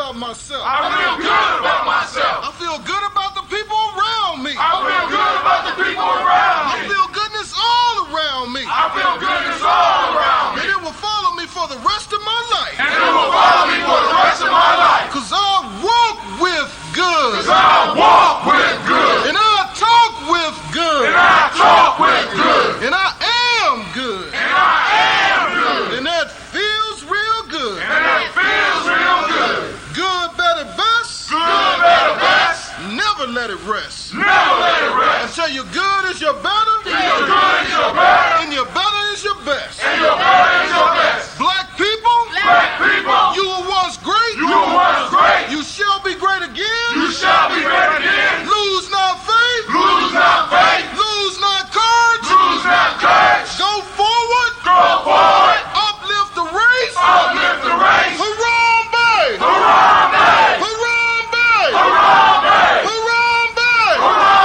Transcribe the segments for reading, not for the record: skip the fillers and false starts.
about myself. I feel good about myself. I feel good about the people around me. I feel good about the people around me. I feel goodness all around me. I feel goodness all around me. And it will follow me for the rest of my life. And it will follow me for the rest of my life. Cause I walk with good. Cause I walk with good. And I talk with good. And I talk with good. And I am good. And I am good. And that feels real good. And that feels real good. Good, better, best. Good, better, best. Never let it rest. Never let it rest. Until your good is your better. Till your good is your better. And your better is your best. And your better is your best. Black people. Black people. You were once great. You were once great. You shall be great again. You shall be great again. Lose not faith. Lose not faith. Lose not courage. Lose not courage. Go forward. Go forward. Uplift the race. Uplift the race. Harambe. Harambe. Harambe. Harambe. Harambe. Harambe. Harambe.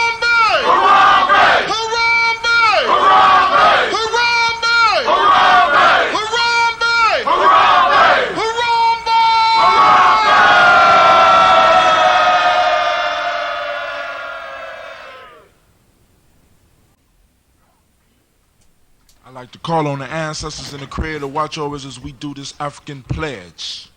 Harambe. Harambe. Harambe. Harambe. Harambe. Harambe. Harambe. Harambe. I'd like to call on the ancestors and the Creator to watch over us as we do this African pledge.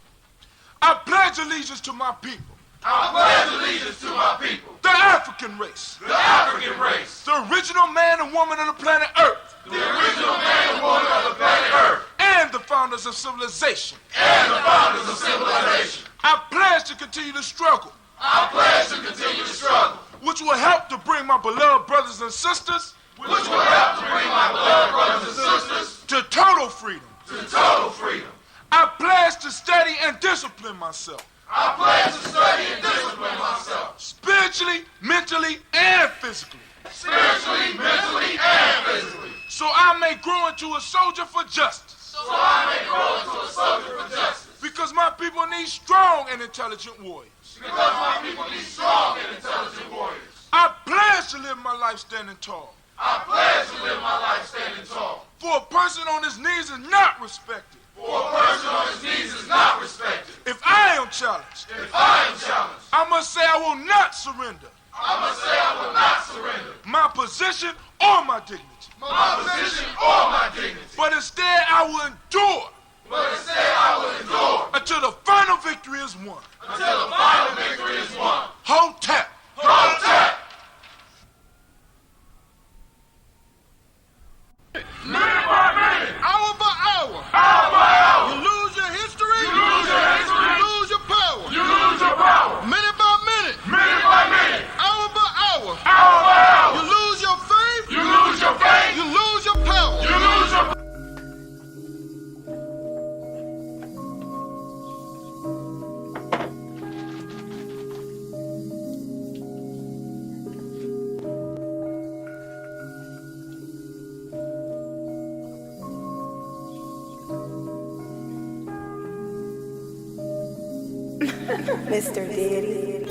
I pledge allegiance to my people. I pledge allegiance to my people. The African race. The African race. The original man and woman of the planet Earth. The original man and woman of the planet Earth. And the founders of civilization. And the founders of civilization. I pledge to continue to struggle. I pledge to continue to struggle. Which will help to bring my beloved brothers and sisters. Which will help to bring my beloved brothers and sisters. To total freedom. To total freedom. I pledge to study and discipline myself. I pledge to study and discipline myself. Spiritually, mentally, and physically. Spiritually, mentally, and physically. So I may grow into a soldier for justice. So I may grow into a soldier for justice. Because my people need strong and intelligent warriors. Because my people need strong and intelligent warriors. I pledge to live my life standing tall. I pledge to live my life standing tall. For a person on his knees is not respected. For a person on his knees is not respected. If I am challenged, If I am challenged, I must say I will not surrender I must say I will not surrender my position or my dignity. my position or my dignity. But instead I will endure But instead I will endure until the final victory is won. until the final victory is won. Hotep. Protect. Minute by minute. Hour by hour. Hour by hour. You lose your history. You lose your history. You lose your power. You lose your power. Minute by minute. Minute by minute. Hour by hour. Hour by hour. You lose your faith. You lose your faith. You lose your power. You lose your Mr. Diddy.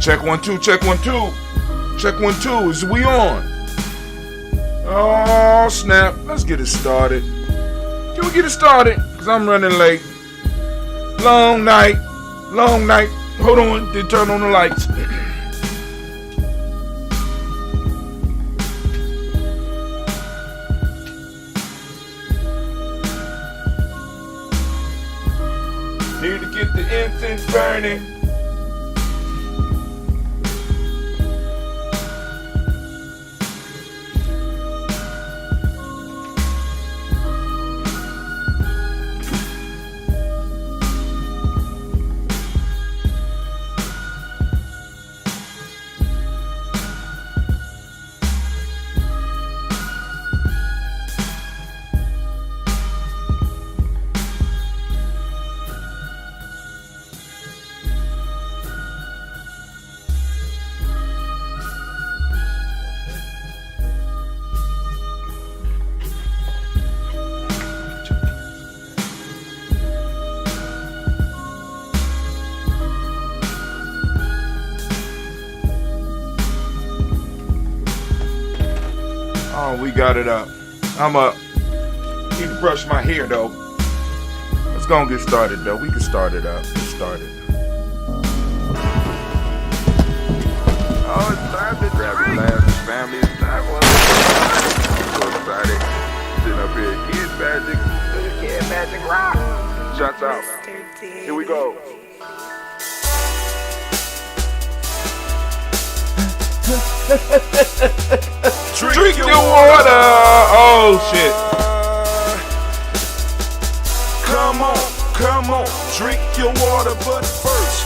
Check 1 2, check 1 2. Check 1 2. Is we on? Oh snap. Let's get it started. Can we get it started? Cause I'm running late. Long night. Long night. Hold on. Didn't turn on the lights. Need to get the incense burning. Oh, we got it up. I'm up. Need to brush my hair though. Let's go and get started though. We can start it up. Get started. Oh, it's time to grab your glass, family. It's time for I'm so excited. Sitting up here, Kid Magic Rock. Shots out. Mr. Diddy. Here we go. Drink your water. Oh shit. Come on, drink your water, but first,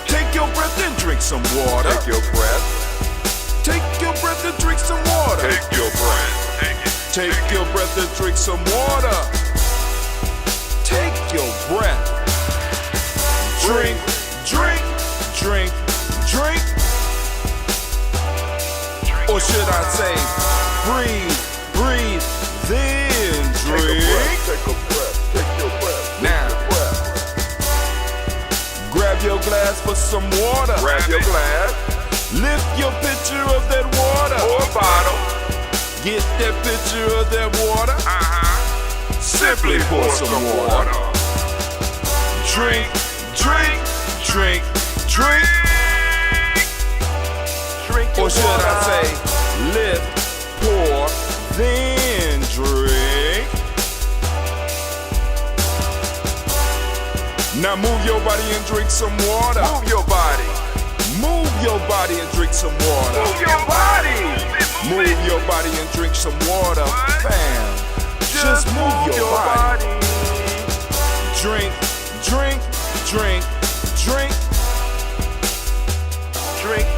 take your breath and drink some water. Take your breath. Take your breath and drink some water. Take your breath. Take your breath and drink some water. Take your breath. Drink, drink, drink, drink. Or should I say, breathe, breathe, then drink. Take a breath, take your breath. Now, grab your glass for some water. Grab your glass. Lift your pitcher of that water. Or bottle. Get that pitcher of that water. Simply pour some water. Drink, drink, drink, drink. Or should I say, lift, pour, then drink. Now move your body and drink some water. Move your body. Move your body and drink some water. Move your body. Move your body and drink some water. Bam. Just move your body. Drink, drink, drink, drink.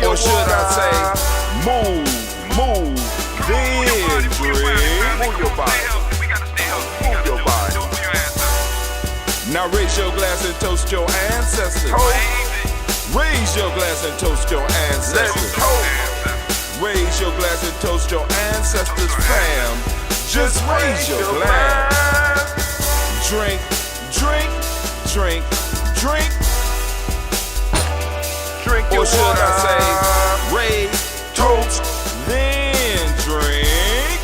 Or should I say, move, then drink. Move your body. Move your body. Now raise your glass and toast your ancestors. Raise your glass and toast your ancestors. Raise your glass and toast your ancestors, fam. Just raise your glass. Drink, drink, drink, drink. Or should I say, raise, toast, then drink.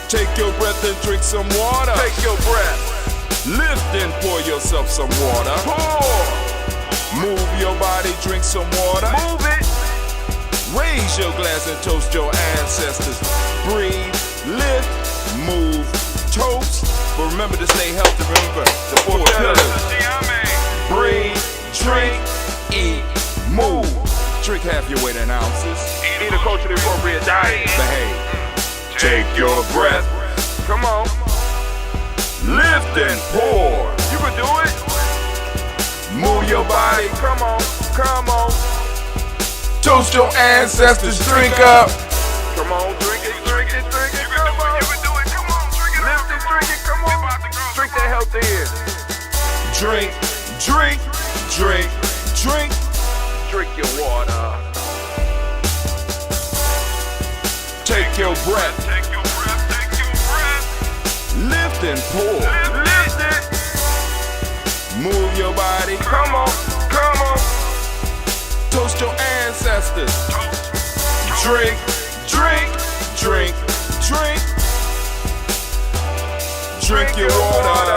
Take your breath and drink some water. Take your breath. Lift and pour yourself some water. Pour. Move your body, drink some water. Move it. Raise your glass and toast your ancestors. Breathe, lift, move, toast. But remember to stay healthy. Remember the 4 pillars. Breathe, drink, eat, move. Drink half your weight in ounces. Eat a culturally appropriate diet. Behave. Take your breath. Come on. Lift and pour. You can do it. Move your body. Come on. Come on. Toast your ancestors. Drink up. Come on. Drink it. Drink it. Drink it. Come on. You can do it. Come on. Drink it. Lift it. Drink it. Come on. Drink that healthy air. Drink. Drink, drink, drink. Drink your water. Take your breath. Take your breath. Take your breath. Lift and pour. Lift it. Move your body body. Come on, come on. Toast your ancestors. Drink, drink, drink, drink. Drink your water.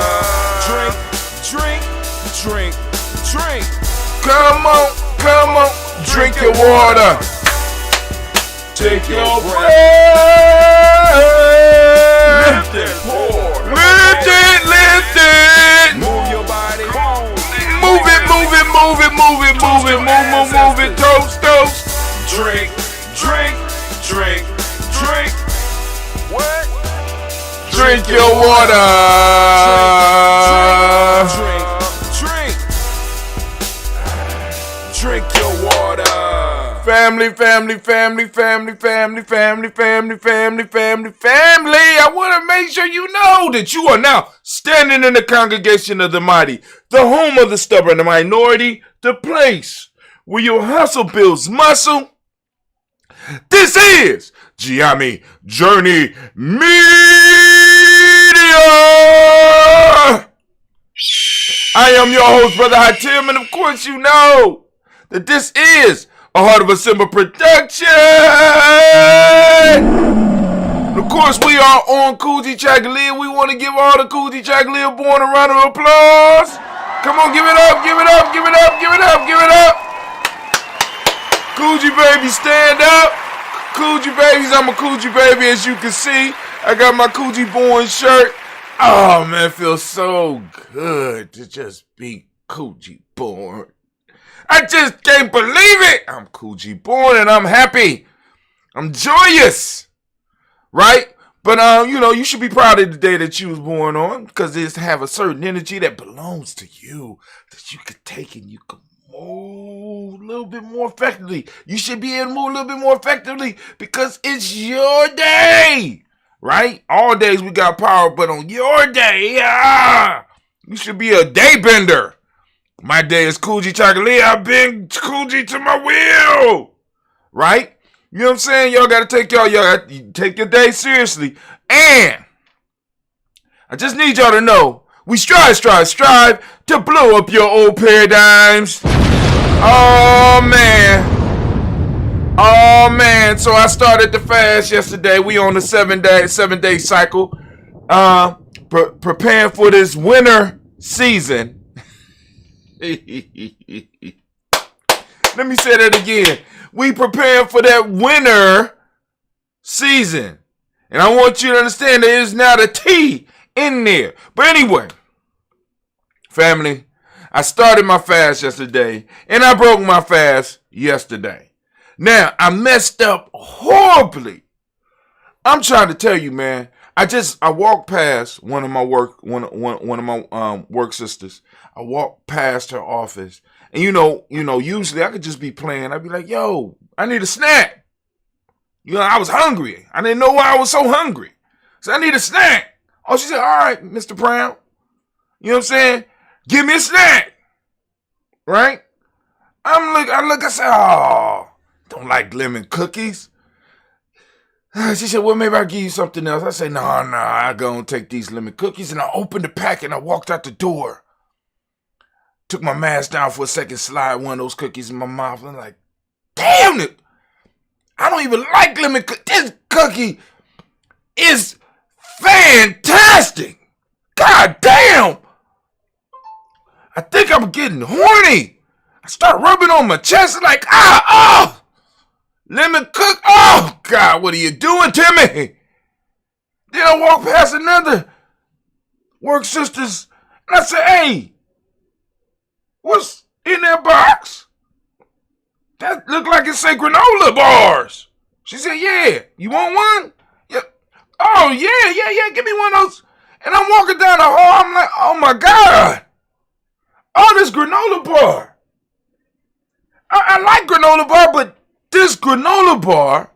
Drink, drink, drink, drink. Come on, come on, drink your water. Take your breath. Lift it, pour. Lift it, lift it. Move your body. Move it, move it, move it, move it, move it, move it. Toast, toast. Drink, drink, drink, drink. What? Drink your water. Drink, drink, drink your water. Family, family, family, family, family, family, family, family, family, family. I want to make sure you know that you are now standing in the congregation of the mighty, the home of the stubborn, the minority, the place where your hustle builds muscle. This is Giami Journey Media. I am your host, Brother Hatim, and of course you know that this is a Heart of a Simba production. Of course, we are on Kujichagulia. We want to give all the Kujichagulia born a round of applause. Come on, give it up, give it up, give it up, give it up, give it up. Coochie baby, stand up. Coochie babies, I'm a coochie baby, as you can see. I got my Coochie born shirt. Oh man, it feels so good to just be Coochie born. I just can't believe it. I'm Coochie born and I'm happy. I'm joyous, right? But you know, you should be proud of the day that you was born on, because it's have a certain energy that belongs to you that you could take and you could move a little bit more effectively. You should be able to move a little bit more effectively because it's your day, right? All days we got power, but on your day, you should be a day bender. My day is Kujichagulia. I've been Kuji to my will, right? You know what I'm saying? Y'all got to take take your day seriously. And I just need y'all to know, we strive to blow up your old paradigms. Oh, man. So I started the fast yesterday. We on the 7-day cycle. Preparing for this winter season. Let me say that again. We preparing for that winter season. And I want you to understand there is not a T in there. But anyway, family, I started my fast yesterday and I broke my fast yesterday. Now, I messed up horribly. I'm trying to tell you, man. I walked past one of my work sisters. I walked past her office. And you know, usually I could just be playing. I'd be like, yo, I need a snack. You know, I was hungry. I didn't know why I was so hungry. So I need a snack. Oh, she said, all right, Mr. Brown. You know what I'm saying? Give me a snack. Right? I said, oh, don't like lemon cookies. She said, well, maybe I'll give you something else. I said, no, I go and take these lemon cookies. And I opened the packet and I walked out the door. Took my mask down for a second, slide one of those cookies in my mouth. I'm like, damn it. I don't even like lemon cookies. This cookie is fantastic. God damn. I think I'm getting horny. I start rubbing on my chest like, lemon cook. Oh, God, what are you doing to me? Then I walk past another work sisters and I say, hey, what's in that box? That look like it's granola bars. She said, yeah. You want one? Yeah. Oh, yeah. Give me one of those. And I'm walking down the hall. I'm like, oh, my God. Oh, this granola bar. I like granola bar, but this granola bar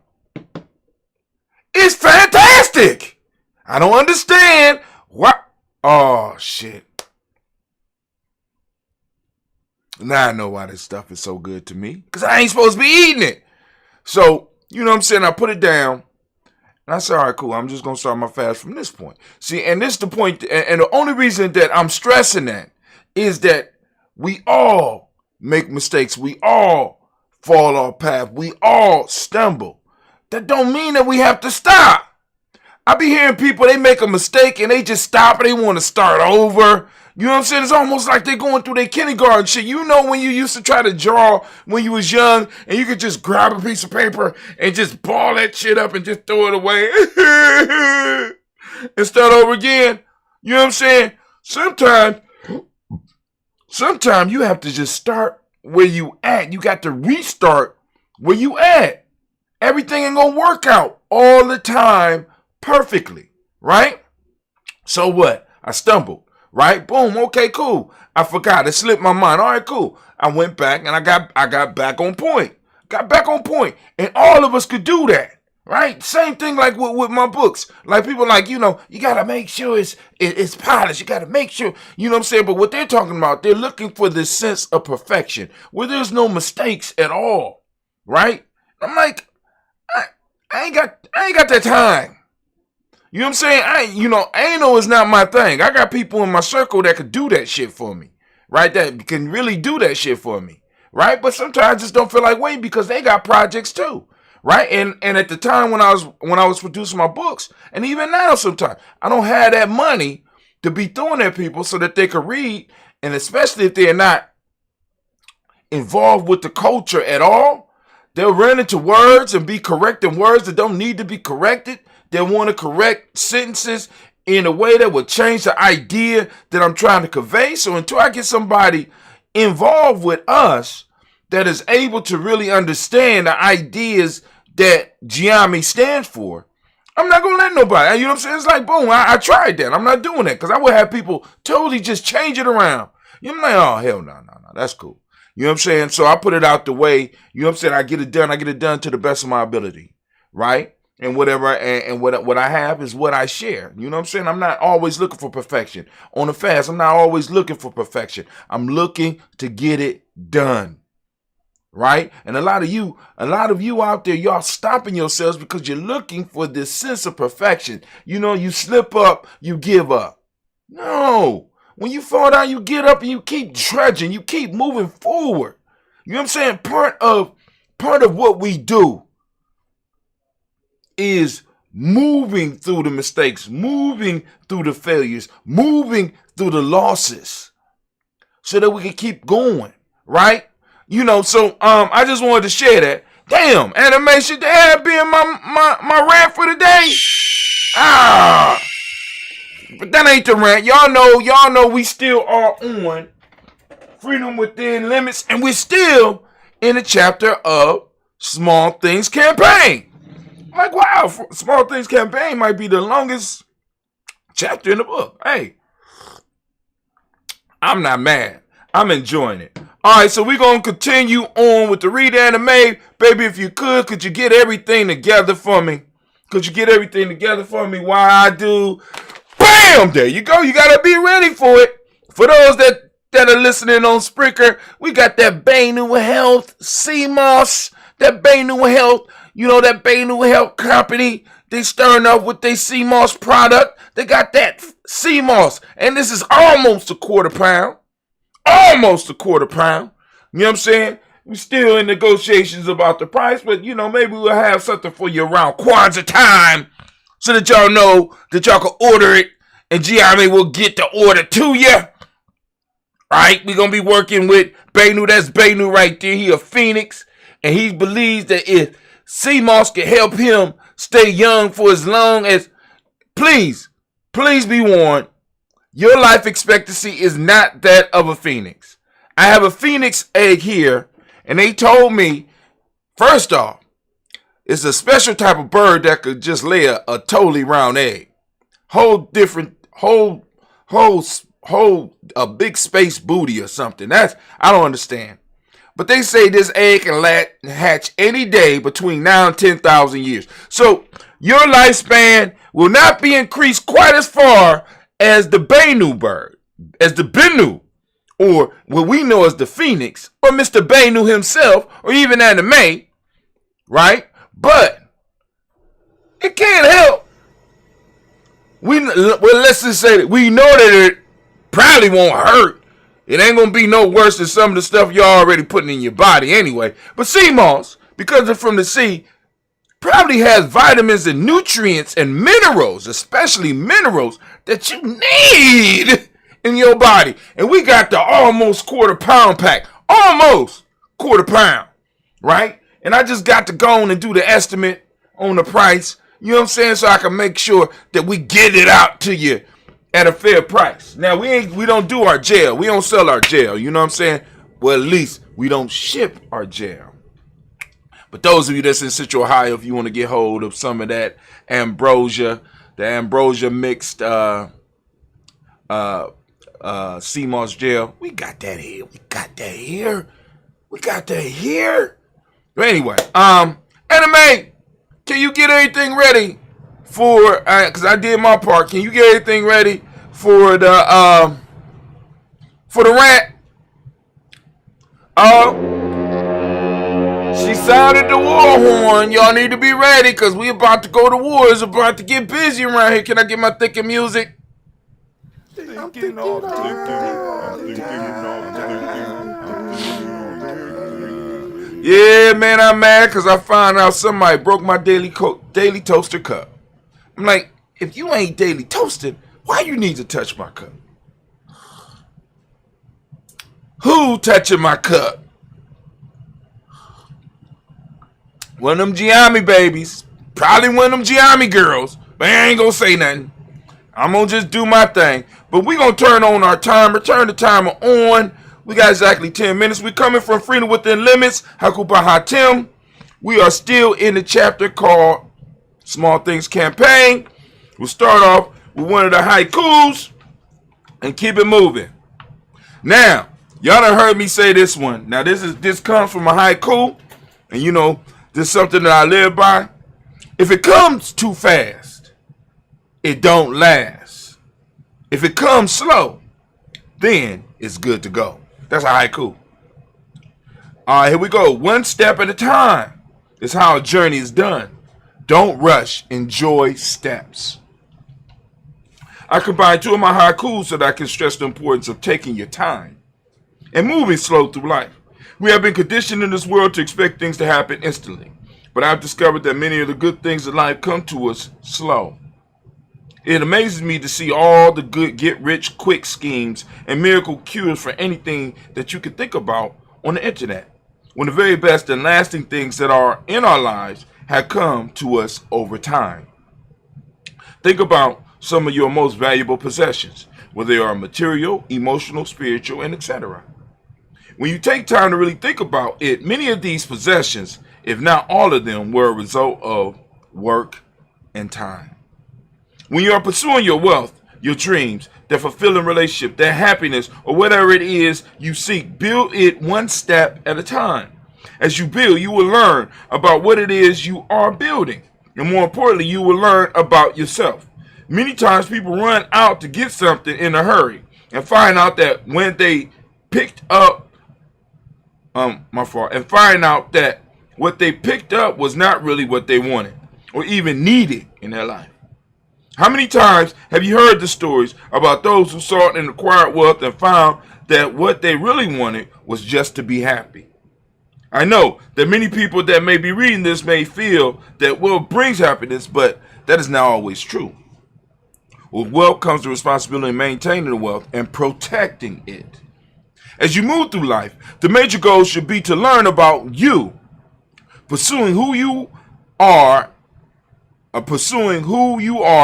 is fantastic. I don't understand why. Oh, shit. Now I know why this stuff is so good to me. Because I ain't supposed to be eating it. So, you know what I'm saying? I put it down. And I said, all right, cool. I'm just going to start my fast from this point. See, and this is the point. And the only reason that I'm stressing that is that We all make mistakes. We all fall off path. We all stumble. That don't mean that we have to stop. I be hearing people, they make a mistake and they just stop and they want to start over. You know what I'm saying? It's almost like they're going through their kindergarten shit. You know when you used to try to draw when you was young and you could just grab a piece of paper and just ball that shit up and just throw it away and start over again? You know what I'm saying? Sometimes you have to just start where you at. You got to restart where you at. Everything ain't gonna work out all the time perfectly, right? So what? I stumbled, right? Boom, okay, cool. I forgot. It slipped my mind. All right, cool. I went back and I got back on point. Got back on point. And all of us could do that, right? Same thing like with my books. Like people like, you gotta make sure it's polished. You gotta make sure, you know what I'm saying? But what they're talking about, they're looking for this sense of perfection where there's no mistakes at all, right? I'm like, I ain't got that time. You know what I'm saying? Anal is not my thing. I got people in my circle that could do that shit for me, right? That can really do that shit for me, right? But sometimes I just don't feel like waiting because they got projects too, right? And at the time when I was producing my books, and even now sometimes, I don't have that money to be throwing at people so that they could read, and especially if they're not involved with the culture at all. They'll run into words and be correcting words that don't need to be corrected. They'll want to correct sentences in a way that would change the idea that I'm trying to convey. So until I get somebody involved with us that is able to really understand the ideas that Giami stands for, I'm not going to let nobody. You know what I'm saying? It's like, boom, I tried that. I'm not doing that because I would have people totally just change it around. I'm like, oh, hell no, that's cool. You know what I'm saying? So I put it out the way. You know what I'm saying? I get it done to the best of my ability, right? And whatever, and what I have is what I share. You know what I'm saying? I'm not always looking for perfection. On the fast, I'm not always looking for perfection. I'm looking to get it done, right? And a lot of you out there, y'all stopping yourselves because you're looking for this sense of perfection. You slip up, you give up. No. When you fall down, you get up and you keep trudging. You keep moving forward. You know what I'm saying? Part of what we do is moving through the mistakes, moving through the failures, moving through the losses so that we can keep going, right? So I just wanted to share that. Damn, animation, that being my rant for the day. But that ain't the rant. Y'all know we still are on Freedom Within Limits, and we're still in the chapter of Small Things Campaign. Like, wow, Small Things Campaign might be the longest chapter in the book. Hey, I'm not mad. I'm enjoying it. All right, so we're going to continue on with the Read Anime. Baby, if you could you get everything together for me? Could you get everything together for me while I do? Bam! There you go. You got to be ready for it. For those that are listening on Spreaker, we got that Bainu Health, CMOS, that Bainu Health, that Bainu Health company. They stirring up with their CMOS product. They got that CMOS, and this is almost a quarter pound. Almost a quarter pound. You know what I'm saying? We're still in negotiations about the price, but, maybe we'll have something for you around Kwanzaa time, so that y'all know that y'all can order it and Gianni will get the order to you. Right? We're going to be working with Bainu. That's Bainu right there. He a Phoenix. And he believes that if CMOS can help him stay young for as long as... Please be warned. Your life expectancy is not that of a Phoenix. I have a Phoenix egg here. And they told me, first off, it's a special type of bird that could just lay a totally round egg. Hold a big space booty or something. I don't understand. But they say this egg can hatch any day between now and 10,000 years. So your lifespan will not be increased quite as far as the Bainu bird, as the Benu, or what we know as the Phoenix, or Mr. Bainu himself, or even Anime, right? But it can't help. Let's just say that we know that it probably won't hurt It ain't gonna be no worse than some of the stuff you're already putting in your body anyway. But sea moss, because it's from the sea, probably has vitamins and nutrients and minerals, especially minerals, that you need in your body. And we got the almost quarter-pound pack. Almost quarter-pound, right? And I just got to go on and do the estimate on the price. You know what I'm saying? So I can make sure that we get it out to you at a fair price. Now, we don't do our gel. We don't sell our gel. You know what I'm saying? Well, at least we don't ship our gel. But those of you that's in Central Ohio, if you want to get hold of some of that ambrosia, the ambrosia mixed sea moss gel, we got that here. We got that here. But anyway, Anime, can you get anything ready for? Because I did my part. Can you get anything ready for the rant? She sounded the war horn. Y'all need to be ready because we about to go to war. It's about to get busy around here. Can I get my thinking music? Yeah, man, I'm mad because I found out somebody broke my daily toaster cup. I'm like, if you ain't daily toasted, why you need to touch my cup? Who touching my cup? One of them Giammi babies. Probably one of them Giammi girls. But I ain't gonna say nothing. I'm gonna just do my thing. But we gonna turn on our timer. Turn the timer on. We got exactly 10 minutes. We're coming from Freedom Within Limits. Hakuba Hatim. We are still in the chapter called Small Things Campaign. We'll start off with one of the haikus and keep it moving. Now, y'all done heard me say this one. Now, this comes from a haiku. And you know, this is something that I live by. If it comes too fast, it don't last. If it comes slow, then it's good to go. That's a haiku. All right, here we go. One step at a time is how a journey is done. Don't rush. Enjoy steps. I combine two of my haikus so that I can stress the importance of taking your time and moving slow through life. We have been conditioned in this world to expect things to happen instantly, but I've discovered that many of the good things in life come to us slow. It amazes me to see all the good get-rich-quick schemes and miracle cures for anything that you can think about on the internet, when the very best and lasting things that are in our lives have come to us over time. Think about some of your most valuable possessions, whether they are material, emotional, spiritual, and etc. When you take time to really think about it, many of these possessions, if not all of them, were a result of work and time. When you are pursuing your wealth, your dreams, that fulfilling relationship, that happiness, or whatever it is you seek, build it one step at a time. As you build, you will learn about what it is you are building. And more importantly, you will learn about yourself. Many times people run out to get something in a hurry and find out that when they picked up and find out that what they picked up was not really what they wanted or even needed in their life. How many times have you heard the stories about those who sought and acquired wealth and found that what they really wanted was just to be happy? I know that many people that may be reading this may feel that wealth brings happiness, but that is not always true. With wealth comes the responsibility of maintaining the wealth and protecting it. As you move through life, the major goal should be to learn about you. Pursuing who you are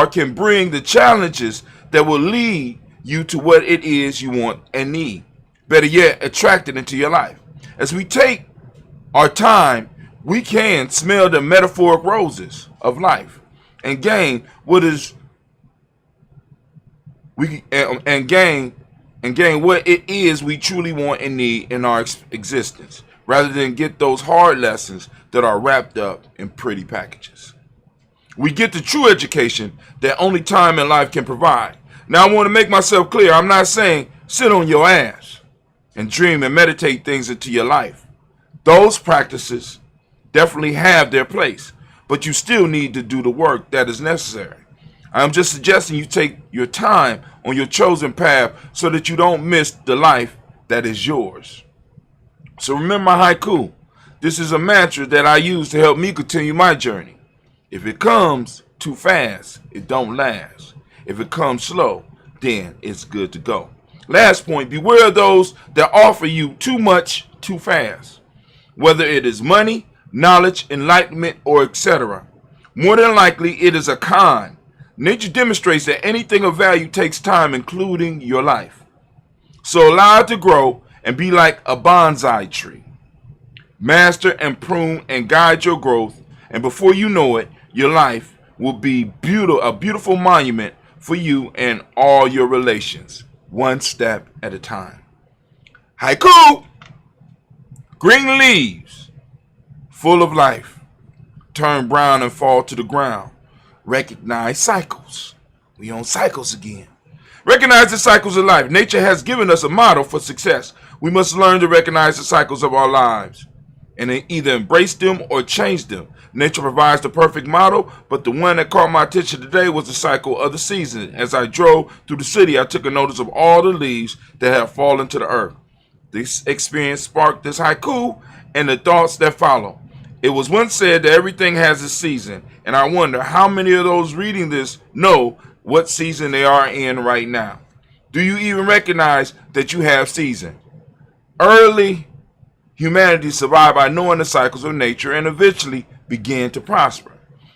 can bring the challenges that will lead you to what it is you want and need. Better yet, attract it into your life. As we take our time, we can smell the metaphoric roses of life and gain what is gain what it is we truly want and need in our existence, rather than get those hard lessons that are wrapped up in pretty packages. We get the true education that only time and life can provide. Now, I want to make myself clear. I'm not saying sit on your ass and dream and meditate things into your life. Those practices definitely have their place, but you still need to do the work that is necessary. I'm just suggesting you take your time on your chosen path so that you don't miss the life that is yours. So remember my haiku. This is a mantra that I use to help me continue my journey. If it comes too fast, it don't last. If it comes slow, then it's good to go. Last point, beware of those that offer you too much too fast. Whether it is money, knowledge, enlightenment, or etc. More than likely, it is a con. Nature demonstrates that anything of value takes time, including your life. So allow it to grow and be like a bonsai tree. Master and prune and guide your growth, and before you know it, your life will be a beautiful monument for you and all your relations, one step at a time. Haiku! Green leaves, full of life, turn brown and fall to the ground. Recognize cycles. We on cycles again. Recognize the cycles of life. Nature has given us a model for success. We must learn to recognize the cycles of our lives and either embrace them or change them. Nature provides the perfect model, but the one that caught my attention today was the cycle of the season. As I drove through the city, I took a notice of all the leaves that have fallen to the earth. This experience sparked this haiku and the thoughts that follow. It was once said that everything has a season, and I wonder how many of those reading this know what season they are in right now. Do you even recognize that you have season? Early humanity survived by knowing the cycles of nature and eventually began to prosper.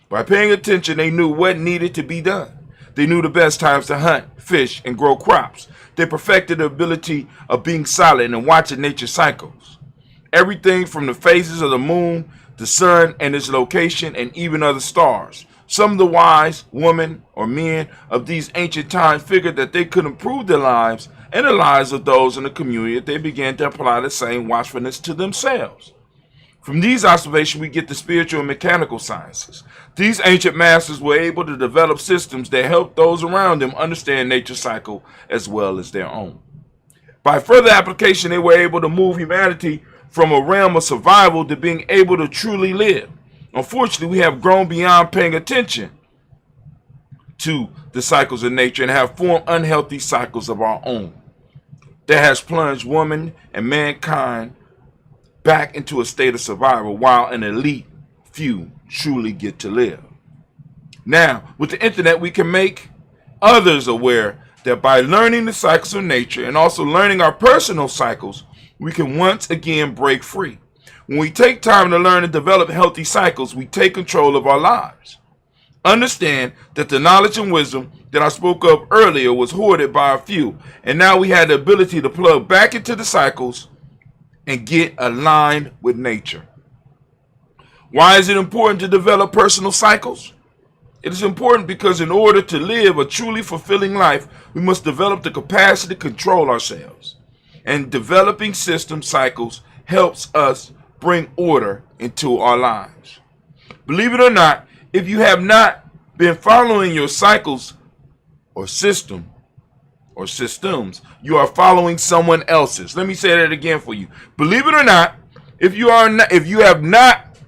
By paying attention, they knew what needed to be done. They knew the best times to hunt, fish, and grow crops. They perfected the ability of being silent and watching nature's cycles. Everything from the phases of the moon, the sun and its location, and even other stars. Some of the wise women or men of these ancient times figured that they could improve their lives and the lives of those in the community if they began to apply the same watchfulness to themselves. From these observations, we get the spiritual and mechanical sciences. These ancient masters were able to develop systems that helped those around them understand nature's cycle as well as their own. By further application, they were able to move humanity from a realm of survival to being able to truly live. Unfortunately, we have grown beyond paying attention to the cycles of nature and have formed unhealthy cycles of our own that has plunged woman and mankind back into a state of survival while an elite few truly get to live. Now, with the internet, we can make others aware that by learning the cycles of nature and also learning our personal cycles, we can once again break free. When we take time to learn and develop healthy cycles, we take control of our lives. Understand that the knowledge and wisdom that I spoke of earlier was hoarded by a few, and now we had the ability to plug back into the cycles and get aligned with nature. Why is it important to develop personal cycles? It is important because in order to live a truly fulfilling life, we must develop the capacity to control ourselves. And developing system cycles helps us bring order into our lives. Believe it or not, if you have not been following your cycles or systems, you are following someone else's. Let me say that again for you. Believe it or not, if you have not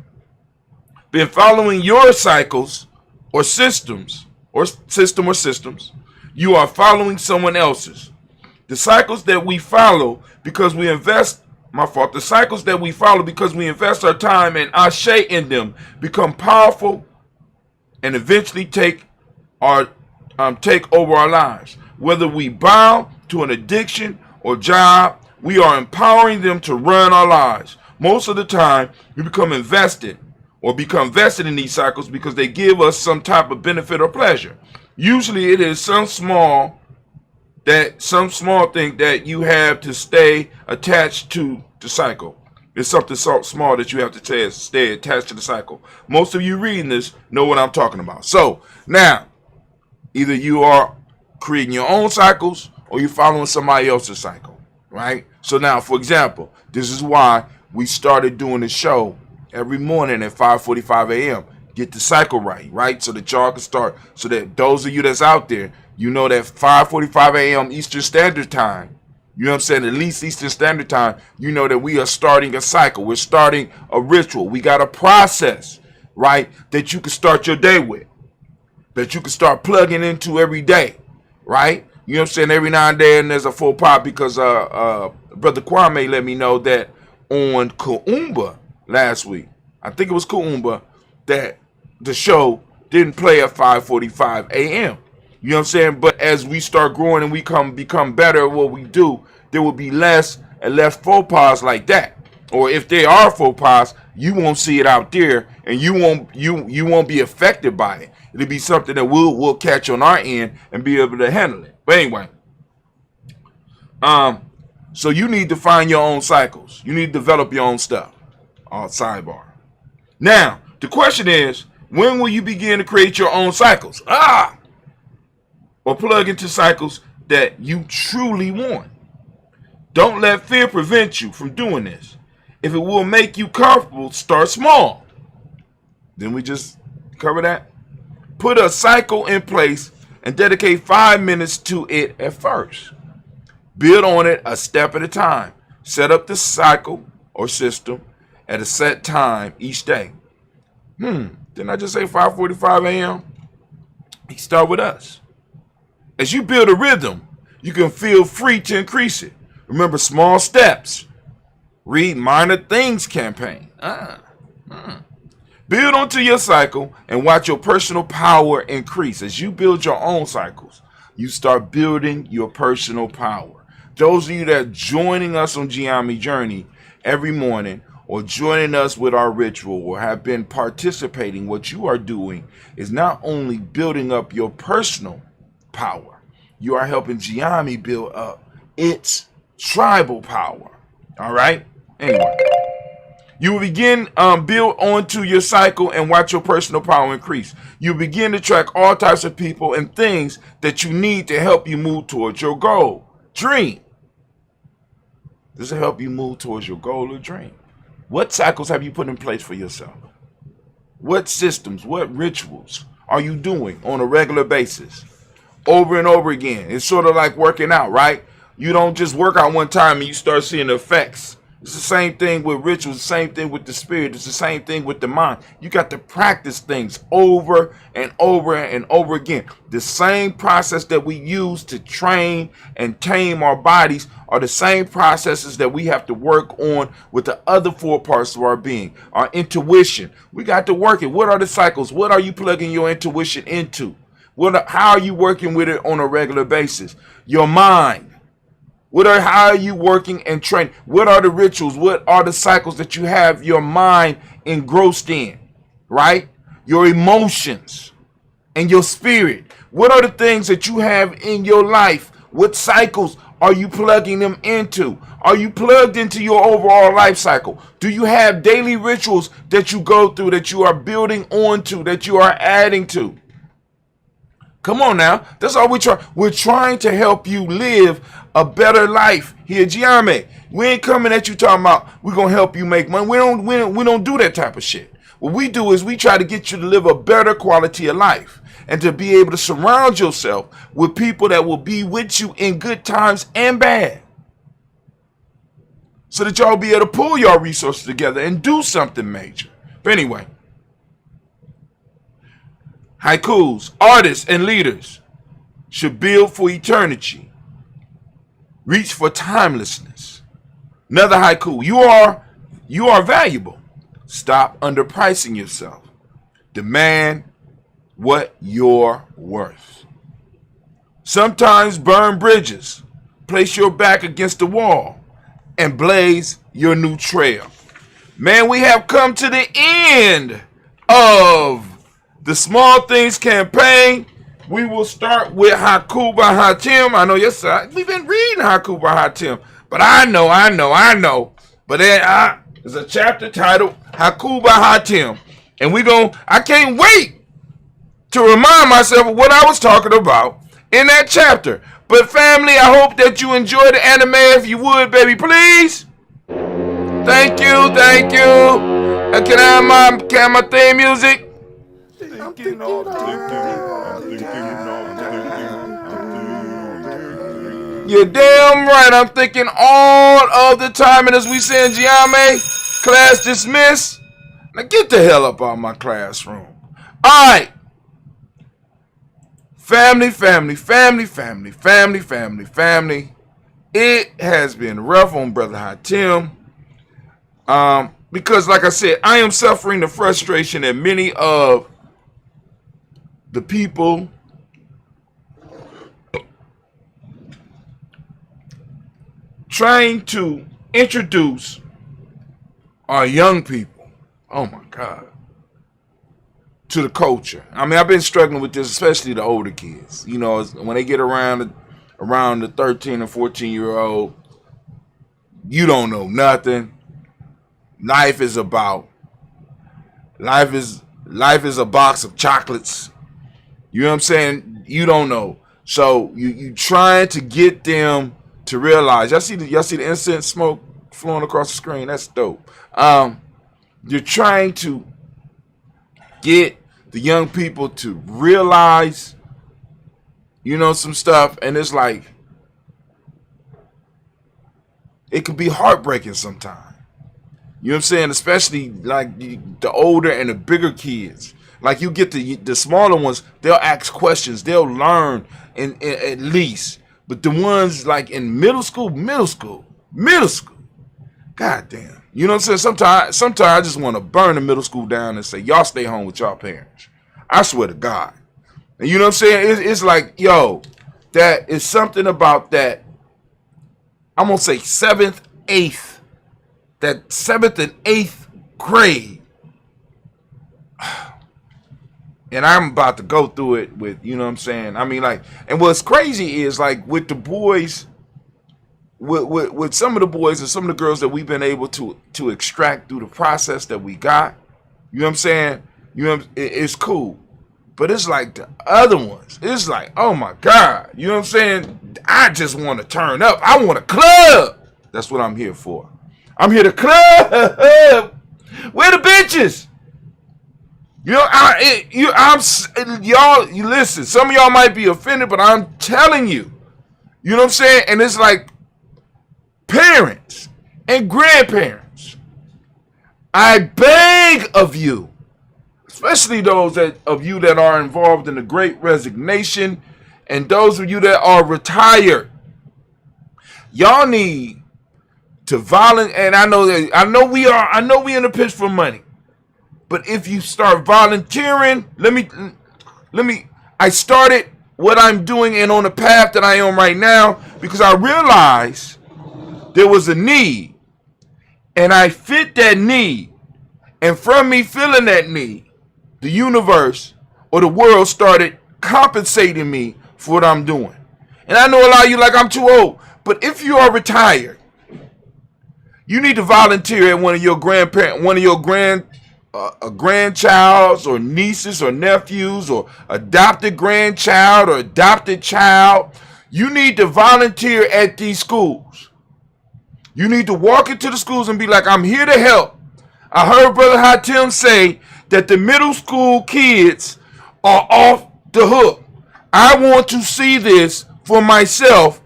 been following your cycles or systems, you are following someone else's. The cycles that we follow because we invest the cycles that we follow because we invest our time and ashe in them become powerful and eventually take over our lives. Whether we bow to an addiction or job, we are empowering them to run our lives. Most of the time, we become vested in these cycles because they give us some type of benefit or pleasure. Usually it is some small thing that you have to stay attached to the cycle. It's something so small that you have to stay attached to the cycle. Most of you reading this know what I'm talking about. So now, either you are creating your own cycles or you're following somebody else's cycle, right? So now, for example, this is why we started doing the show every morning at 5:45 a.m. Get the cycle right? So that y'all can start, so that those of you that's out there, you know that 5:45 a.m. Eastern Standard Time, you know what I'm saying, at least Eastern Standard Time, you know that we are starting a cycle. We're starting a ritual. We got a process, right, that you can start your day with, that you can start plugging into every day, right? You know what I'm saying? Every now and then there's a faux pas because Brother Brother Kwame let me know that on Kuumba last week, I think it was Kuumba, that the show didn't play at 5:45 a.m. You know what I'm saying? But as we start growing and we become better at what we do, there will be less and less faux pas like that. Or if there are faux pas, you won't see it out there, and you won't be affected by it. It'll be something that we'll catch on our end and be able to handle it. But anyway, so you need to find your own cycles. You need to develop your own stuff. Sidebar. Now, the question is, when will you begin to create your own cycles? Or plug into cycles that you truly want. Don't let fear prevent you from doing this. If it will make you comfortable, start small. Then we just cover that. Put a cycle in place and dedicate 5 minutes to it at first. Build on it a step at a time. Set up the cycle or system at a set time each day. Didn't I just say 5:45 a.m.? You start with us. As you build a rhythm, you can feel free to increase it. Remember small steps. Read Minor Things campaign. Build onto your cycle and watch your personal power increase. As you build your own cycles, you start building your personal power. Those of you that are joining us on Giami Journey every morning, or joining us with our ritual, or have been participating, what you are doing is not only building up your personal power, you are helping Giami build up its tribal power. All right? Anyway, you will begin build onto your cycle and watch your personal power increase. You begin to track all types of people and things that you need to help you move towards your goal, dream. This will help you move towards your goal or dream. What cycles have you put in place for yourself? What systems, what rituals are you doing on a regular basis? Over and over again. It's sort of like working out, right? You don't just work out one time and you start seeing the effects. It's the same thing with rituals, the same thing with the spirit, it's the same thing with the mind. You got to practice things over and over and over again. The same process that we use to train and tame our bodies are the same processes that we have to work on with the other 4 parts of our being. Our intuition, we got to work it. What are the cycles? What are you plugging your intuition into? How are you working with it on a regular basis? Your mind. How are you working and training? What are the rituals? What are the cycles that you have your mind engrossed in, right? Your emotions and your spirit. What are the things that you have in your life? What cycles are you plugging them into? Are you plugged into your overall life cycle? Do you have daily rituals that you go through, that you are building onto, that you are adding to? Come on now. That's all we try. We're trying to help you live a better life here at Giame. We ain't coming at you talking about we're going to help you make money. We don't do that type of shit. What we do is we try to get you to live a better quality of life and to be able to surround yourself with people that will be with you in good times and bad. So that y'all be able to pull your resources together and do something major. But anyway, haikus, artists, and leaders should build for eternity. Reach for timelessness. Another haiku. You are valuable. Stop underpricing yourself. Demand what you're worth. Sometimes burn bridges. Place your back against the wall and blaze your new trail. Man, we have come to the end of the Small Things campaign. We will start with Haiku by Hatim. I know, yes, sir. We've been reading Haiku by Hatim. But I know. But there's a chapter titled Haiku by Hatim. And I can't wait to remind myself of what I was talking about in that chapter. But family, I hope that you enjoy the anime. If you would, baby, please. Thank you. Can I have my theme music? You're damn right. I'm thinking all of the time. And as we say in Giame, class dismissed. Now get the hell up out of my classroom. All right. Family. it has been rough on Brother Hatim. Because like I said, I am suffering the frustration that many of the people trying to introduce our young people, oh my God, to the culture. I mean, I've been struggling with this, especially the older kids. You know, when they get around the 13 or 14-year-old, you don't know nothing. Life is a box of chocolates. You know what I'm saying? You don't know. So you trying to get them to realize. Y'all see the incense smoke flowing across the screen? That's dope. You're trying to get the young people to realize, you know, some stuff, and it's like it could be heartbreaking sometimes. You know what I'm saying? Especially like the older and the bigger kids. Like you get the smaller ones, they'll ask questions, they'll learn in at least. But the ones like in middle school, goddamn. You know what I'm saying? Sometimes I just want to burn the middle school down and say, y'all stay home with y'all parents. I swear to God. And you know what I'm saying? It's like, yo, that is something about that. I'm going to say 7th, 8th. That 7th and 8th grade. And I'm about to go through it with, you know what I'm saying? I mean, like, and what's crazy is like with the boys, with some of the boys and some of the girls that we've been able to extract through the process that we got, you know what I'm saying? You know, it's cool. But it's like the other ones. It's like, oh my God. You know what I'm saying? I just want to turn up. I want a club. That's what I'm here for. I'm here to club. Where the bitches? You know, y'all, you listen. Some of y'all might be offended, but I'm telling you. You know what I'm saying? And it's like parents and grandparents. I beg of you, especially those of you that are involved in the Great Resignation, and those of you that are retired. Y'all need to volunteer, and I know we in the pitch for money. But if you start volunteering, I started what I'm doing and on the path that I am right now because I realized there was a need and I fit that need. And from me feeling that need, the universe or the world started compensating me for what I'm doing. And I know a lot of you like I'm too old, but if you are retired, you need to volunteer at one of your grandchild's or nieces or nephews or adopted grandchild or adopted child. You need to volunteer at these schools. You need to walk into the schools and be like, I'm here to help. I heard Brother Hatim say that the middle school kids are off the hook. I want to see this for myself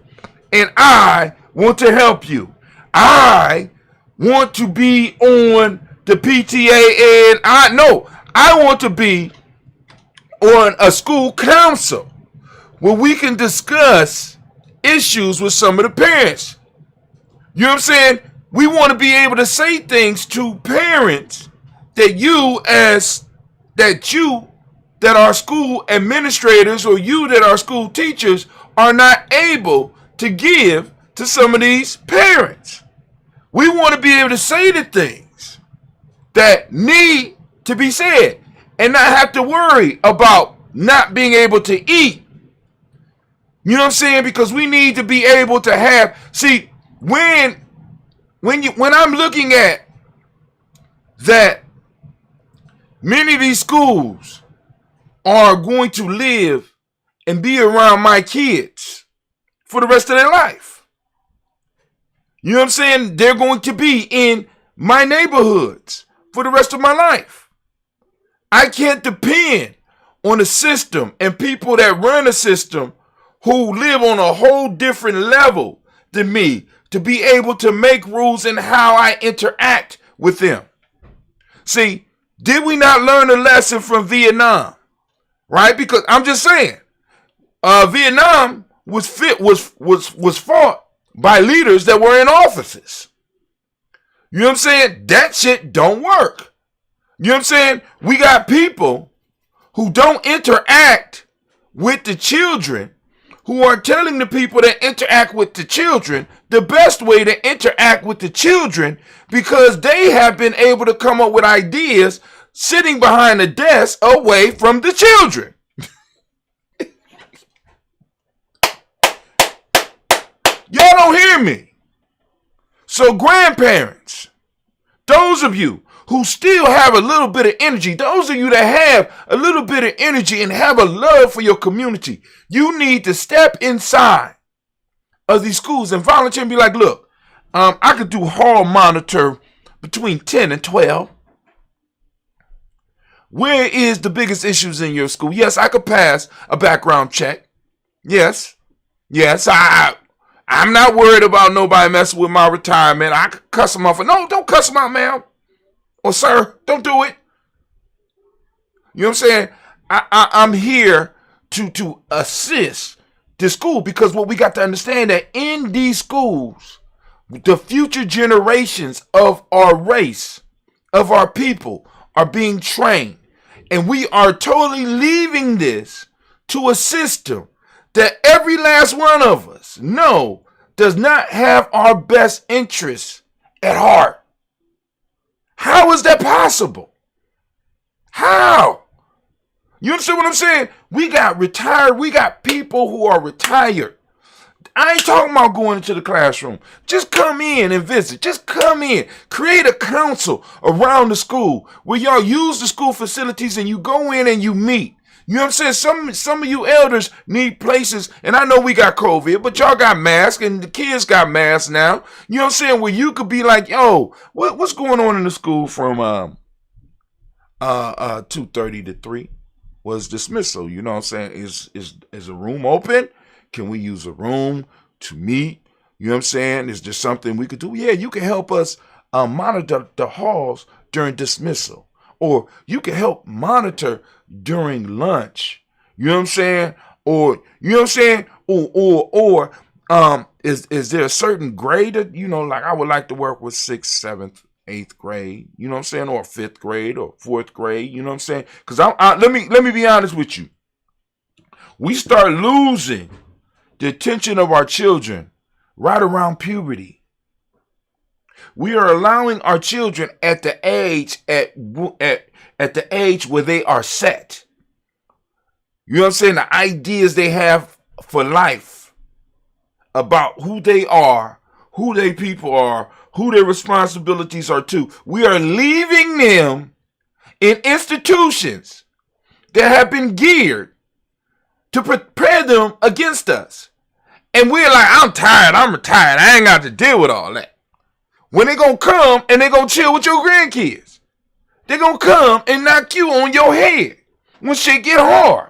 and I want to help you. I want to be on the PTA, and I want to be on a school council where we can discuss issues with some of the parents. You know what I'm saying? We want to be able to say things to parents that that are school administrators or you that are school teachers are not able to give to some of these parents. We want to be able to say the things that need to be said and not have to worry about not being able to eat. You know what I'm saying? Because we need to be able to have, see, when I'm looking at that many of these schools are going to live and be around my kids for the rest of their life. You know what I'm saying? They're going to be in my neighborhoods for the rest of my life. I can't depend on a system and people that run a system who live on a whole different level than me to be able to make rules in how I interact with them. See, did we not learn a lesson from Vietnam? Right? Because I'm just saying, Vietnam was fought by leaders that were in offices. You know what I'm saying? That shit don't work. You know what I'm saying? We got people who don't interact with the children, who are telling the people that interact with the children the best way to interact with the children, because they have been able to come up with ideas sitting behind a desk away from the children. Y'all don't hear me. So grandparents, those of you who still have a little bit of energy, those of you that have a little bit of energy and have a love for your community, you need to step inside of these schools and volunteer and be like, look, I could do hall monitor between 10 and 12. Where is the biggest issues in your school? Yes, I could pass a background check. Yes, I'm not worried about nobody messing with my retirement. I could cuss them off. No, don't cuss them out, ma'am. Or sir, don't do it. You know what I'm saying? I'm here to assist the school, because what we got to understand that in these schools, the future generations of our race, of our people, are being trained. And we are totally leaving this to a system that every last one of us know does not have our best interests at heart. How is that possible? How? You understand what I'm saying? We got people who are retired. I ain't talking about going into the classroom. Just come in and visit. Just come in. Create a council around the school where y'all use the school facilities and you go in and you meet. You know what I'm saying? Some of you elders need places, and I know we got COVID, but y'all got masks and the kids got masks now. You know what I'm saying? Where you could be like, yo, what's going on in the school from 2:30 to 3 was dismissal. You know what I'm saying? Is a room open? Can we use a room to meet? You know what I'm saying? Is there something we could do? Yeah, you can help us monitor the halls during dismissal. Or you can help monitor during lunch. You know what I'm saying? Or, you know what I'm saying? Or is there a certain grade that, you know, like I would like to work with 6th, 7th, 8th grade, you know what I'm saying? Or 5th grade or 4th grade, you know what I'm saying? Because let me be honest with you. We start losing the attention of our children right around puberty. We are allowing our children at the age where they are set. You know what I'm saying? The ideas they have for life about who they are, who their people are, who their responsibilities are too. We are leaving them in institutions that have been geared to prepare them against us. And we're like, I'm tired, I'm retired, I ain't got to deal with all that. When they gonna come and they gonna chill with your grandkids. They gonna come and knock you on your head when shit get hard.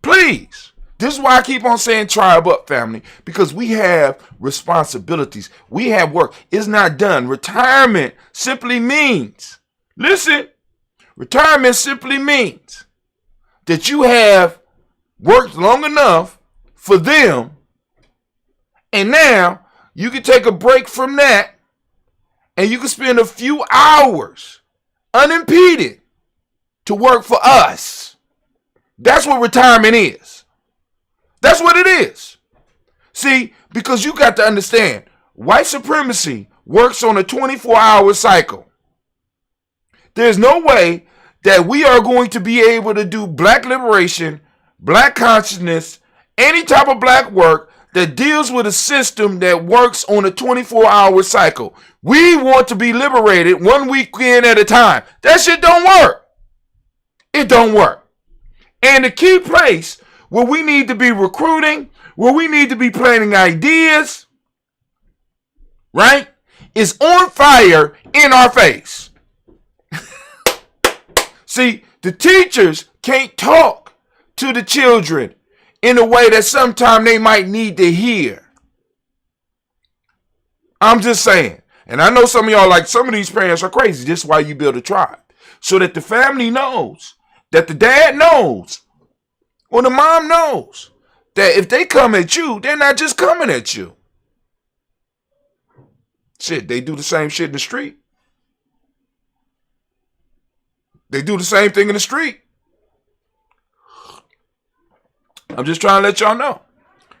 Please. This is why I keep on saying tribe up, family. Because we have responsibilities. We have work. It's not done. Retirement simply means, listen, retirement simply means that you have worked long enough for them, and now you can take a break from that, and you can spend a few hours unimpeded to work for us. That's what retirement is. That's what it is. See, because you got to understand, white supremacy works on a 24-hour cycle. There's no way that we are going to be able to do black liberation, black consciousness, any type of black work that deals with a system that works on a 24-hour cycle. We want to be liberated one weekend at a time. That shit don't work. It don't work. And the key place where we need to be recruiting, where we need to be planting ideas, right, is on fire in our face. See, the teachers can't talk to the children in a way that sometimes they might need to hear. I'm just saying. And I know some of y'all, like, some of these parents are crazy. This is why you build a tribe. So that the family knows, that the dad knows, or the mom knows, that if they come at you, they're not just coming at you. Shit, they do the same shit in the street. They do the same thing in the street. I'm just trying to let y'all know.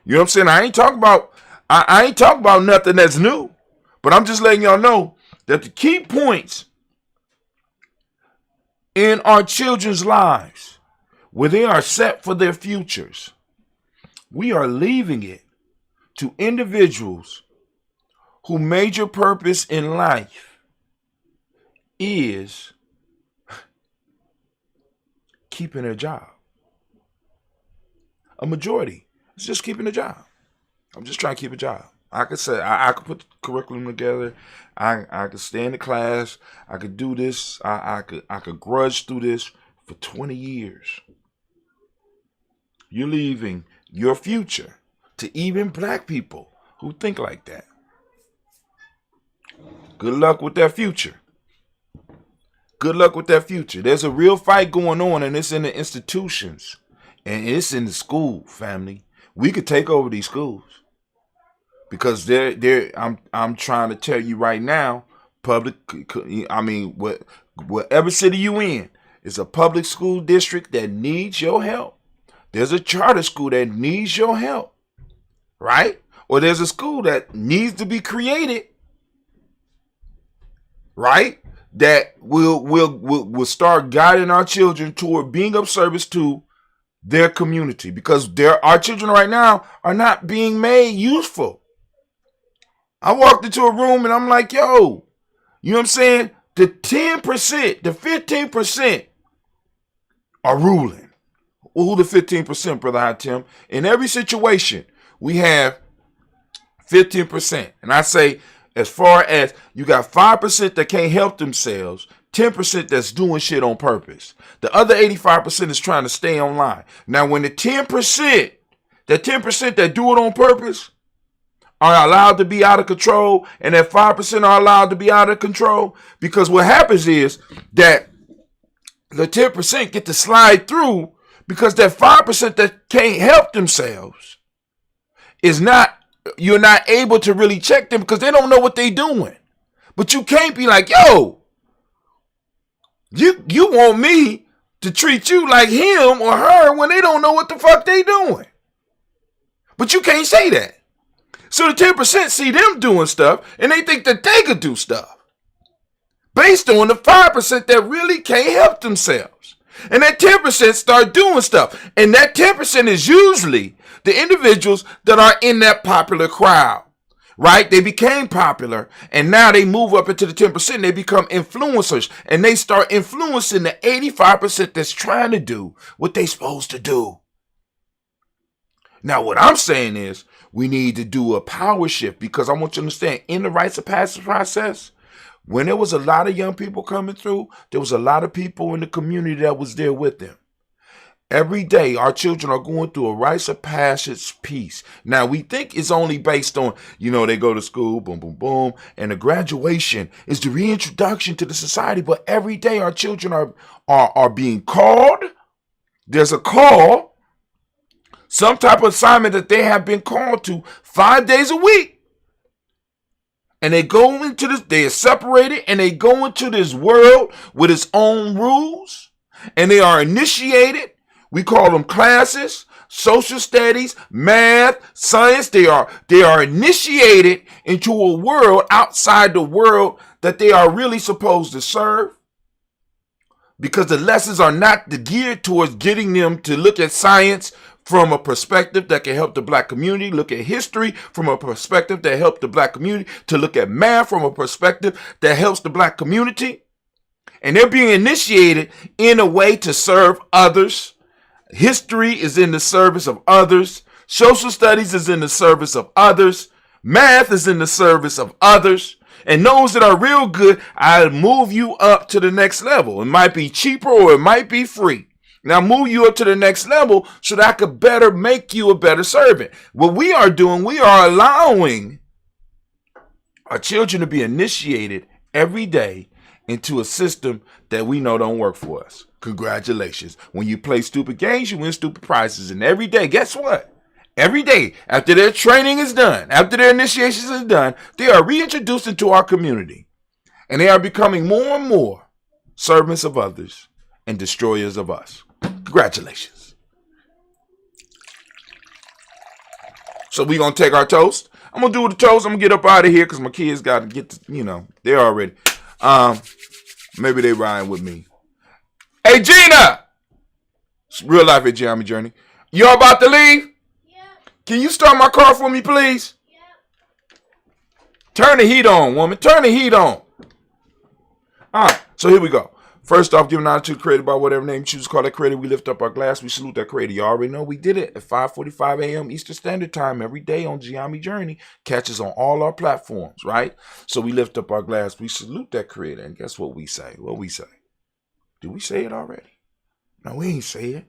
You know what I'm saying? I ain't talking about nothing that's new. But I'm just letting y'all know that the key points in our children's lives, where they are set for their futures, we are leaving it to individuals whose major purpose in life is keeping a job. A majority is just keeping a job. I'm just trying to keep a job. I could say I could put the curriculum together. I could stay in the class. I could do this. I could grudge through this for 20 years. You're leaving your future to even black people who think like that. Good luck with that future. Good luck with that future. There's a real fight going on, and it's in the institutions. And it's in the school, family. We could take over these schools. Because I'm trying to tell you right now, whatever city you in, is a public school district that needs your help. There's a charter school that needs your help, right? Or there's a school that needs to be created, right? That will start guiding our children toward being of service to their community, because our children right now are not being made useful. I walked into a room and I'm like, yo, you know what I'm saying? The 10%, the 15% are ruling. Who the 15%, Brother Hatim? In every situation, we have 15%. And I say, as far as you got 5% that can't help themselves, 10% that's doing shit on purpose. The other 85% is trying to stay online. Now, when the 10%, that 10% that do it on purpose, are allowed to be out of control, and that 5% are allowed to be out of control, because what happens is that the 10% get to slide through, because that 5% that can't help themselves you're not able to really check them because they don't know what they doing. But you can't be like, yo, you want me to treat you like him or her when they don't know what the fuck they doing. But you can't say that. So the 10% see them doing stuff, and they think that they could do stuff based on the 5% that really can't help themselves. And that 10% start doing stuff. And that 10% is usually the individuals that are in that popular crowd, right? They became popular, and now they move up into the 10%, and they become influencers, and they start influencing the 85% that's trying to do what they supposed to do. Now, what I'm saying is, we need to do a power shift, because I want you to understand, in the rites of passage process, when there was a lot of young people coming through, there was a lot of people in the community that was there with them. Every day, our children are going through a rites of passage piece. Now, we think it's only based on, they go to school, boom, boom, boom, and the graduation is the reintroduction to the society. But every day, our children are being called. There's a call. Some type of assignment that they have been called to 5 days a week. And they go into this, they are separated, and they go into this world with its own rules. And they are initiated. We call them classes, social studies, math, science. They are initiated into a world outside the world that they are really supposed to serve. Because the lessons are not geared towards getting them to look at science from a perspective that can help the black community, look at history from a perspective that helps the black community, to look at math from a perspective that helps the black community. And they're being initiated in a way to serve others. History is in the service of others. Social studies is in the service of others. Math is in the service of others. And those that are real good, I'll move you up to the next level. It might be cheaper or it might be free. Now move you up to the next level so that I could better make you a better servant. What we are doing, we are allowing our children to be initiated every day into a system that we know don't work for us. Congratulations. When you play stupid games, you win stupid prizes. And every day, guess what? Every day, after their training is done, after their initiations is done, they are reintroduced into our community. And they are becoming more and more servants of others and destroyers of us. Congratulations. So we're going to take our toast. I'm going to do the toast. I'm going to get up out of here because my kids got to get to, they're already. Maybe they riding with me. Hey, Gina! It's real life at Geometry Journey. You all about to leave? Can you start my car for me, please? Yep. Turn the heat on, woman. Turn the heat on. All right, so here we go. First off, giving honor to the creator by whatever name you choose to call that creator. We lift up our glass. We salute that creator. You already know we did it at 5:45 a.m. Eastern Standard Time every day on Geometry Journey. Catches on all our platforms, right? So we lift up our glass. We salute that creator. And guess what we say? What we say? Did we say it already? No, we ain't say it.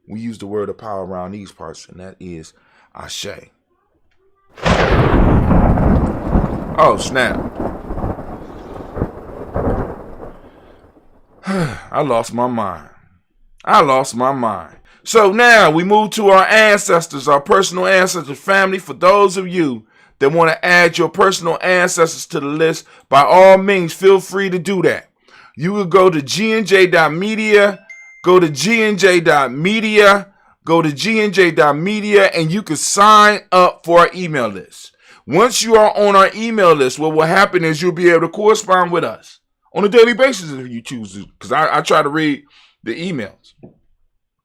We use the word of power around these parts, and that is Ashe. Oh, snap. I lost my mind. So now we move to our ancestors, our personal ancestors, family. For those of you that want to add your personal ancestors to the list, by all means, feel free to do that. You will go to gnj.media, go to gnj.media, go to gnj.media, and you can sign up for our email list. Once you are on our email list, what will happen is you'll be able to correspond with us on a daily basis if you choose to, because I try to read the emails.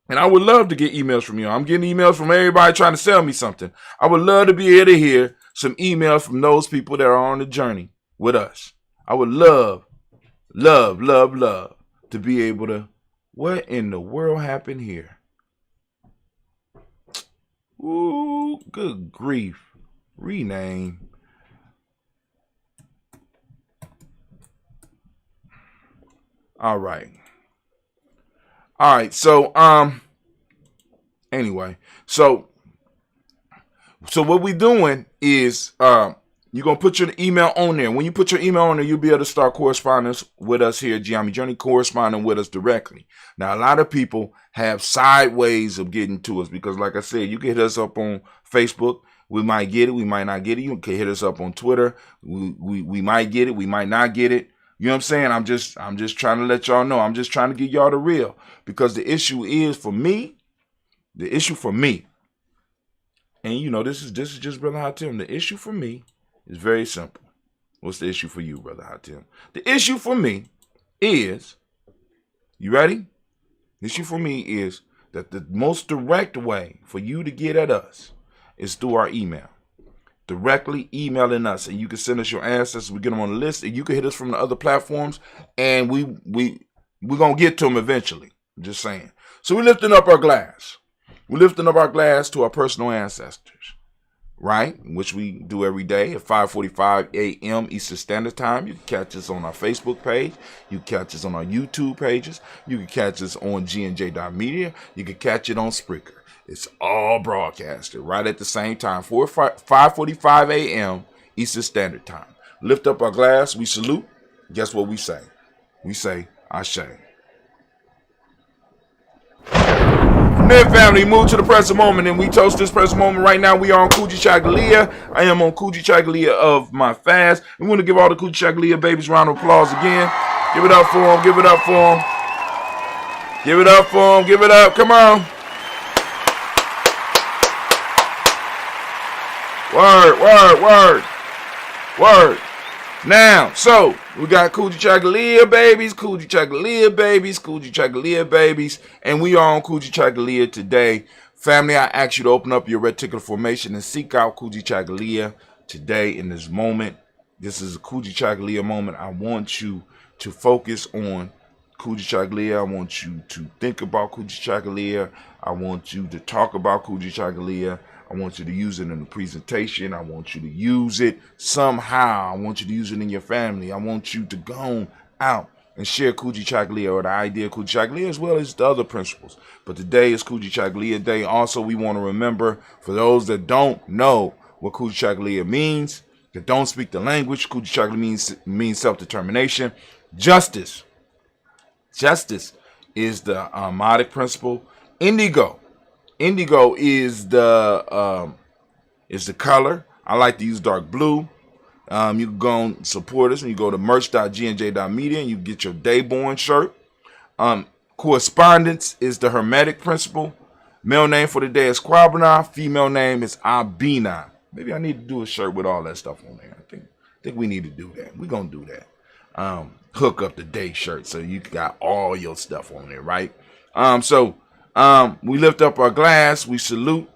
And I would love to get emails from you. I'm getting emails from everybody trying to sell me something. I would love to be able to hear some emails from those people that are on the journey with us. I would love to be able to, what in the world happened here? Ooh, good grief. Rename. All right. So, anyway, so what we doing is, you're going to put your email on there. When you put your email on there, you'll be able to start correspondence with us here at Geometry Journey, corresponding with us directly. Now, a lot of people have side ways of getting to us because, like I said, you can hit us up on Facebook. We might get it. We might not get it. You can hit us up on Twitter. We might get it. We might not get it. You know what I'm saying? I'm just trying to let y'all know. I'm just trying to get y'all the real, because the issue is for me. And this is just Brother Hatim. The issue for me is very simple. What's the issue for you, Brother Hatim? The issue for me is, you ready? The issue for me is that the most direct way for you to get at us is through our email. Directly emailing us, and you can send us your ancestors. We get them on the list, and you can hit us from the other platforms, and we're gonna get to them eventually. I'm just saying. So we're lifting up our glass. We're lifting up our glass to our personal ancestors, right? Which we do every day at 5:45 a.m. Eastern Standard Time. You can catch us on our Facebook page. You can catch us on our YouTube pages. You can catch us on gnj.media. You can catch it on Spreaker. It's all broadcasted right at the same time, 5:45 a.m. Eastern Standard Time. Lift up our glass. We salute. Guess what we say? We say, Ashe. From there, family, move to the present moment, and we toast this present moment right now. We are on Kujichagulia. I am on Kujichagulia of my fast. We want to give all the Kujichagulia babies a round of applause again. Give it up for them. Give it up for them. Give it up for them. Give it up. Come on. Word. Now, so we got Kujichagulia babies, and we are on Kujichagulia today. Family, I ask you to open up your reticular formation and seek out Kujichagulia today in this moment. This is a Kujichagulia moment. I want you to focus on Kujichagulia. I want you to think about Kujichagulia. I want you to talk about Kujichagulia. I want you to use it in the presentation. I want you to use it somehow. I want you to use it in your family. I want you to go out and share Kujichagulia, or the idea of Kujichagulia, as well as the other principles. But today is Kujichagulia Day. Also, we want to remember, for those that don't know what Kujichagulia means, that don't speak the language, Kujichagulia means self-determination. Justice is the Ahmadic principle. Indigo Indigo is the color. I like to use dark blue. You can go and support us when you go to merch.gnj.media and you get your Dayborn shirt. Correspondence is the Hermetic principle. Male name for the day is Kwabana. Female name is Abina. Maybe I need to do a shirt with all that stuff on there. I think we need to do that. We're going to do that. Hook up the day shirt so you got all your stuff on there, right? So we lift up our glass. We salute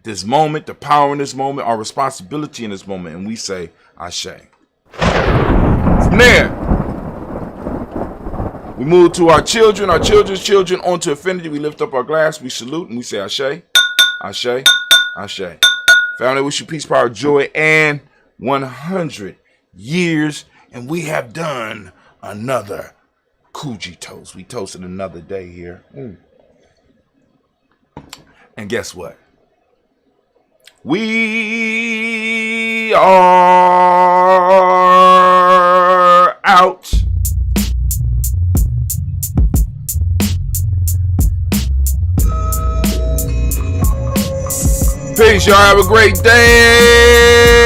this moment, the power in this moment, our responsibility in this moment, and we say, Ashe. From there, we move to our children, our children's children, onto infinity. We lift up our glass, we salute, and we say, Ashe, Ashe, Ashe. Family, wish you peace, power, joy, and 100 years, and we have done another Kuji toast. We toasted another day here. And guess what? We are out. Peace, y'all. Have a great day.